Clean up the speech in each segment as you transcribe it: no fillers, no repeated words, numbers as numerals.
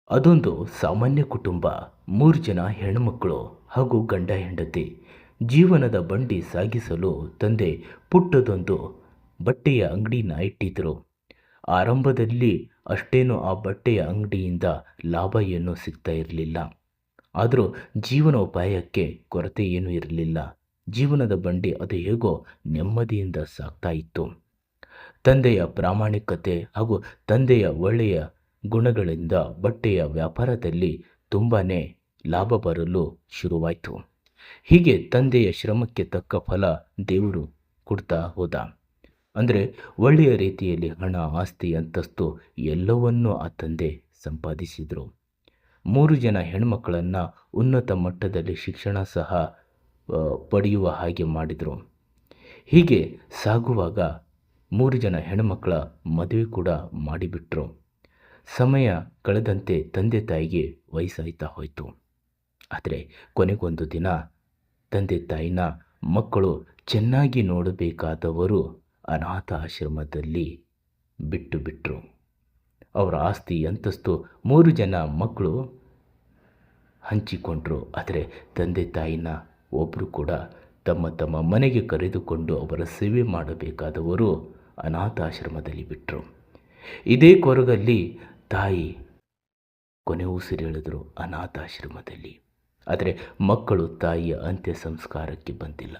ಅದೊಂದು ಸಾಮಾನ್ಯ ಕುಟುಂಬ. 3 ಜನ ಹೆಣ್ಣುಮಕ್ಕಳು ಹಾಗೂ ಗಂಡ ಹೆಂಡತಿ. ಜೀವನದ ಬಂಡಿ ಸಾಗಿಸಲು ತಂದೆ ಪುಟ್ಟದೊಂದು ಬಟ್ಟೆಯ ಅಂಗಡಿನ ಇಟ್ಟಿದ್ರು. ಆರಂಭದಲ್ಲಿ ಅಷ್ಟೇನು ಆ ಬಟ್ಟೆಯ ಅಂಗಡಿಯಿಂದ ಲಾಭ ಏನೂ ಸಿಗ್ತಾ ಇರಲಿಲ್ಲ. ಆದರೂ ಜೀವನೋಪಾಯಕ್ಕೆ ಕೊರತೆ ಏನೂ ಇರಲಿಲ್ಲ. ಜೀವನದ ಬಂಡಿ ಅದು ಹೇಗೋ ನೆಮ್ಮದಿಯಿಂದ ಸಾಗ್ತಾ ಇತ್ತು. ತಂದೆಯ ಪ್ರಾಮಾಣಿಕತೆ ಹಾಗೂ ತಂದೆಯ ಒಳ್ಳೆಯ ಗುಣಗಳಿಂದ ಬಟ್ಟೆಯ ವ್ಯಾಪಾರದಲ್ಲಿ ತುಂಬಾನೇ ಲಾಭ ಬರಲು ಶುರುವಾಯಿತು. ಹೀಗೆ ತಂದೆಯ ಶ್ರಮಕ್ಕೆ ತಕ್ಕ ಫಲ ದೇವರು ಕೊಡ್ತಾ ಹೋದ. ಅಂದರೆ ಒಳ್ಳೆಯ ರೀತಿಯಲ್ಲಿ ಹಣ, ಆಸ್ತಿ, ಅಂತಸ್ತು ಎಲ್ಲವನ್ನೂ ಆ ತಂದೆ ಸಂಪಾದಿಸಿದರು. 3 ಜನ ಹೆಣ್ಮಕ್ಕಳನ್ನು ಉನ್ನತ ಮಟ್ಟದಲ್ಲಿ ಶಿಕ್ಷಣ ಸಹ ಪಡೆಯುವ ಹಾಗೆ ಮಾಡಿದರು. ಹೀಗೆ ಸಾಗುವಾಗ 3 ಜನ ಹೆಣ್ಣುಮಕ್ಕಳ ಮದುವೆ ಕೂಡ ಮಾಡಿಬಿಟ್ರು. ಸಮಯ ಕಳೆದಂತೆ ತಂದೆ ತಾಯಿಗೆ ವಯಸ್ಸಾಯ್ತಾ ಹೋಯಿತು. ಆದರೆ ಕೊನೆಗೊಂದು ದಿನ ತಂದೆ ತಾಯಿನ ಮಕ್ಕಳು ಚೆನ್ನಾಗಿ ನೋಡಬೇಕಾದವರು ಅನಾಥ ಆಶ್ರಮದಲ್ಲಿ ಬಿಟ್ಟು ಬಿಟ್ಟರು. ಅವರ ಆಸ್ತಿ ಅಂತಸ್ತು 3 ಜನ ಮಕ್ಕಳು ಹಂಚಿಕೊಂಡ್ರು. ಆದರೆ ತಂದೆ ತಾಯಿನ ಒಬ್ಬರು ಕೂಡ ತಮ್ಮ ತಮ್ಮ ಮನೆಗೆ ಕರೆದುಕೊಂಡು ಅವರ ಸೇವೆ ಮಾಡಬೇಕಾದವರು ಅನಾಥಾಶ್ರಮದಲ್ಲಿ ಬಿಟ್ಟರು. ಇದೇ ಕೊರಗಲ್ಲಿ ತಾಯಿ ಕೊನೆ ಉಸಿರೆಳೆದರು ಅನಾಥಾಶ್ರಮದಲ್ಲಿ. ಆದರೆ ಮಕ್ಕಳು ತಾಯಿಯ ಅಂತ್ಯ ಸಂಸ್ಕಾರಕ್ಕೆ ಬಂದಿಲ್ಲ.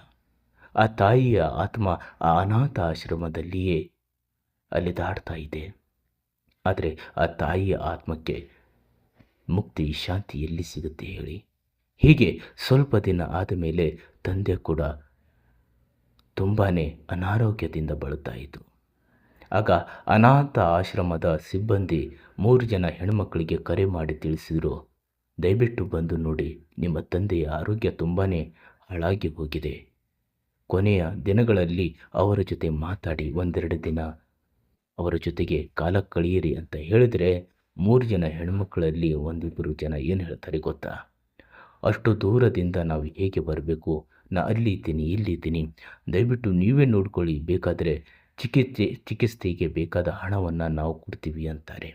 ಆ ತಾಯಿಯ ಆತ್ಮ ಆ ಅನಾಥ ಆಶ್ರಮದಲ್ಲಿಯೇ ಅಲೆದಾಡ್ತಾ ಇದೆ. ಆದರೆ ಆ ತಾಯಿಯ ಆತ್ಮಕ್ಕೆ ಮುಕ್ತಿ, ಶಾಂತಿ ಎಲ್ಲಿ ಸಿಗುತ್ತೆ ಹೇಳಿ? ಹೀಗೆ ಸ್ವಲ್ಪ ದಿನ ಆದ ಮೇಲೆ ತಂದೆ ಕೂಡ ತುಂಬಾ ಅನಾರೋಗ್ಯದಿಂದ ಬಳಲ್ತಾ ಇತ್ತು. ಆಗ ಅನಾಥ ಆಶ್ರಮದ ಸಿಬ್ಬಂದಿ 3 ಜನ ಹೆಣ್ಮಕ್ಕಳಿಗೆ ಕರೆ ಮಾಡಿ ತಿಳಿಸಿದರು, ದಯವಿಟ್ಟು ಬಂದು ನೋಡಿ, ನಿಮ್ಮ ತಂದೆಯ ಆರೋಗ್ಯ ತುಂಬಾ ಹಾಳಾಗಿ ಹೋಗಿದೆ. ಕೊನೆಯ ದಿನಗಳಲ್ಲಿ ಅವರ ಜೊತೆ ಮಾತಾಡಿ 1-2 ದಿನ ಅವರ ಜೊತೆಗೆ ಕಾಲ ಕಳೆಯಿರಿ ಅಂತ ಹೇಳಿದರೆ 3 ಜನ ಹೆಣ್ಮಕ್ಕಳಲ್ಲಿ 1-2 ಜನ ಏನು ಹೇಳ್ತಾರೆ ಗೊತ್ತಾ? ಅಷ್ಟು ದೂರದಿಂದ ನಾವು ಹೇಗೆ ಬರಬೇಕು? ನಾ ಅಲ್ಲಿದ್ದೀನಿ, ಇಲ್ಲಿದ್ದೀನಿ, ದಯವಿಟ್ಟು ನೀವೇ ನೋಡ್ಕೊಳ್ಳಿ, ಬೇಕಾದರೆ ಚಿಕಿತ್ಸೆಗೆ ಬೇಕಾದ ಹಣವನ್ನು ನಾವು ಕೊಡ್ತೀವಿ ಅಂತಾರೆ.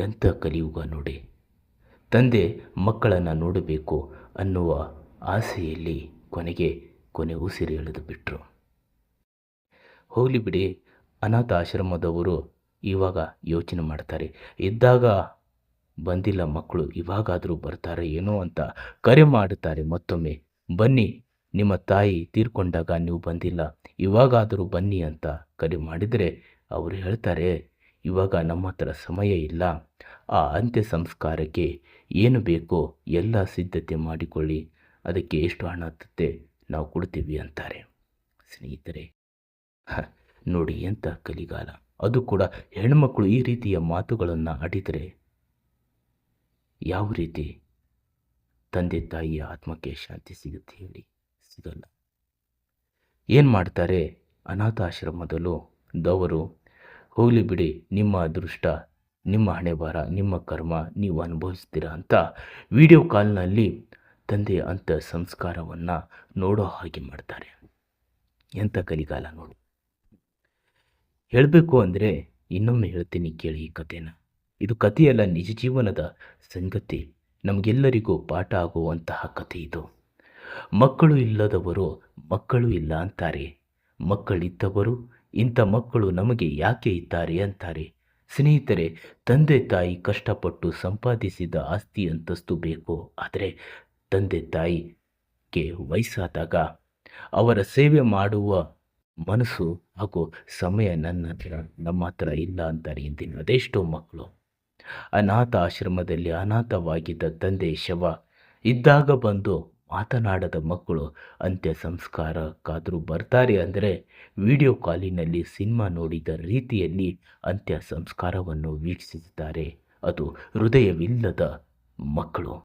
ಎಂಥ ಕಲಿಯುಗ ನೋಡಿ. ತಂದೆ ಮಕ್ಕಳನ್ನು ನೋಡಬೇಕು ಅನ್ನುವ ಆಸೆಯಲ್ಲಿ ಕೊನೆ ಉಸಿರು ಎಳೆದು ಬಿಟ್ಟರು. ಹೋಗಲಿ ಬಿಡಿ, ಅನಾಥ ಆಶ್ರಮದವರು ಇವಾಗ ಯೋಚನೆ ಮಾಡ್ತಾರೆ, ಇದ್ದಾಗ ಬಂದಿಲ್ಲ ಮಕ್ಕಳು, ಇವಾಗಾದರೂ ಬರ್ತಾರೆ ಏನೋ ಅಂತ ಕರೆ ಮಾಡುತ್ತಾರೆ ಮತ್ತೊಮ್ಮೆ. ಬನ್ನಿ, ನಿಮ್ಮ ತಾಯಿ ತೀರ್ಕೊಂಡಾಗ ನೀವು ಬಂದಿಲ್ಲ, ಇವಾಗಾದರೂ ಬನ್ನಿ ಅಂತ ಕರೆ ಮಾಡಿದರೆ ಅವರು ಹೇಳ್ತಾರೆ, ಇವಾಗ ನಮ್ಮ ಹತ್ರ ಸಮಯ ಇಲ್ಲ, ಆ ಅಂತ್ಯ ಸಂಸ್ಕಾರಕ್ಕೆ ಏನು ಬೇಕೋ ಎಲ್ಲ ಸಿದ್ಧತೆ ಮಾಡಿಕೊಳ್ಳಿ, ಅದಕ್ಕೆ ಎಷ್ಟು ಹಣ ಆಗ್ತದೆ ನಾವು ಕೊಡ್ತೀವಿ ಅಂತಾರೆ. ಸ್ನೇಹಿತರೆ, ನೋಡಿ ಎಂಥ ಕಲಿಗಾಲ. ಅದು ಕೂಡ ಹೆಣ್ಮಕ್ಕಳು ಈ ರೀತಿಯ ಮಾತುಗಳನ್ನು ಆಡಿದರೆ ಯಾವ ರೀತಿ ತಂದೆ ತಾಯಿಯ ಆತ್ಮಕ್ಕೆ ಶಾಂತಿ ಸಿಗುತ್ತೆ ಹೇಳಿ? ಸಿಗಲ್ಲ. ಏನು ಮಾಡ್ತಾರೆ ಅನಾಥಾಶ್ರಮದಲ್ಲೂ ದವರು, ಹೋಗಲಿ ಬಿಡಿ, ನಿಮ್ಮ ಅದೃಷ್ಟ, ನಿಮ್ಮ ಹಣೆಬಾರ, ನಿಮ್ಮ ಕರ್ಮ ನೀವು ಅನುಭವಿಸ್ತೀರಾ ಅಂತ ವಿಡಿಯೋ ಕಾಲ್ನಲ್ಲಿ ತಂದೆಯ ಅಂತ್ಯ ಸಂಸ್ಕಾರವನ್ನು ನೋಡೋ ಹಾಗೆ ಮಾಡ್ತಾರೆ. ಎಂಥ ಕಲಿಗಾಲ ನೋಡಿ. ಹೇಳಬೇಕು ಅಂದರೆ ಇನ್ನೊಮ್ಮೆ ಹೇಳ್ತೀನಿ ಕೇಳಿ ಈ ಕಥೆನ. ಇದು ಕಥೆಯಲ್ಲ, ನಿಜ ಜೀವನದ ಸಂಗತಿ, ನಮಗೆಲ್ಲರಿಗೂ ಪಾಠ ಆಗುವಂತಹ ಕಥೆ ಇದು. ಮಕ್ಕಳು ಇಲ್ಲದವರು ಮಕ್ಕಳು ಇಲ್ಲ ಅಂತಾರೆ, ಮಕ್ಕಳಿದ್ದವರು ಇಂಥ ಮಕ್ಕಳು ನಮಗೆ ಯಾಕೆ ಇದ್ದಾರೆ ಅಂತಾರೆ. ಸ್ನೇಹಿತರೆ, ತಂದೆ ತಾಯಿ ಕಷ್ಟಪಟ್ಟು ಸಂಪಾದಿಸಿದ ಆಸ್ತಿ ಅಂತಸ್ತು ಬೇಕು, ಆದರೆ ತಂದೆ ತಾಯಿಗೆ ವಯಸ್ಸಾದಾಗ ಅವರ ಸೇವೆ ಮಾಡುವ ಮನಸ್ಸು ಹಾಗೂ ಸಮಯ ನಮ್ಮ ಹತ್ರ ಇಲ್ಲ ಅಂತಾರೆ ಇಂದಿನ ಅದೆಷ್ಟೋ ಮಕ್ಕಳು. ಅನಾಥ ಆಶ್ರಮದಲ್ಲಿ ಅನಾಥವಾಗಿದ್ದ ತಂದೆ ಶವ ಇದ್ದಾಗ ಬಂದು ಮಾತನಾಡದ ಮಕ್ಕಳು ಅಂತ್ಯ ಸಂಸ್ಕಾರಕ್ಕಾದರೂ ಬರ್ತಾರೆ ಅಂದರೆ ವಿಡಿಯೋ ಕಾಲಿನಲ್ಲಿ ಸಿನಿಮಾ ನೋಡಿದ ರೀತಿಯಲ್ಲಿ ಅಂತ್ಯ ಸಂಸ್ಕಾರವನ್ನು ವೀಕ್ಷಿಸುತ್ತಾರೆ. ಅದು ಹೃದಯವಿಲ್ಲದ ಮಕ್ಕಳು.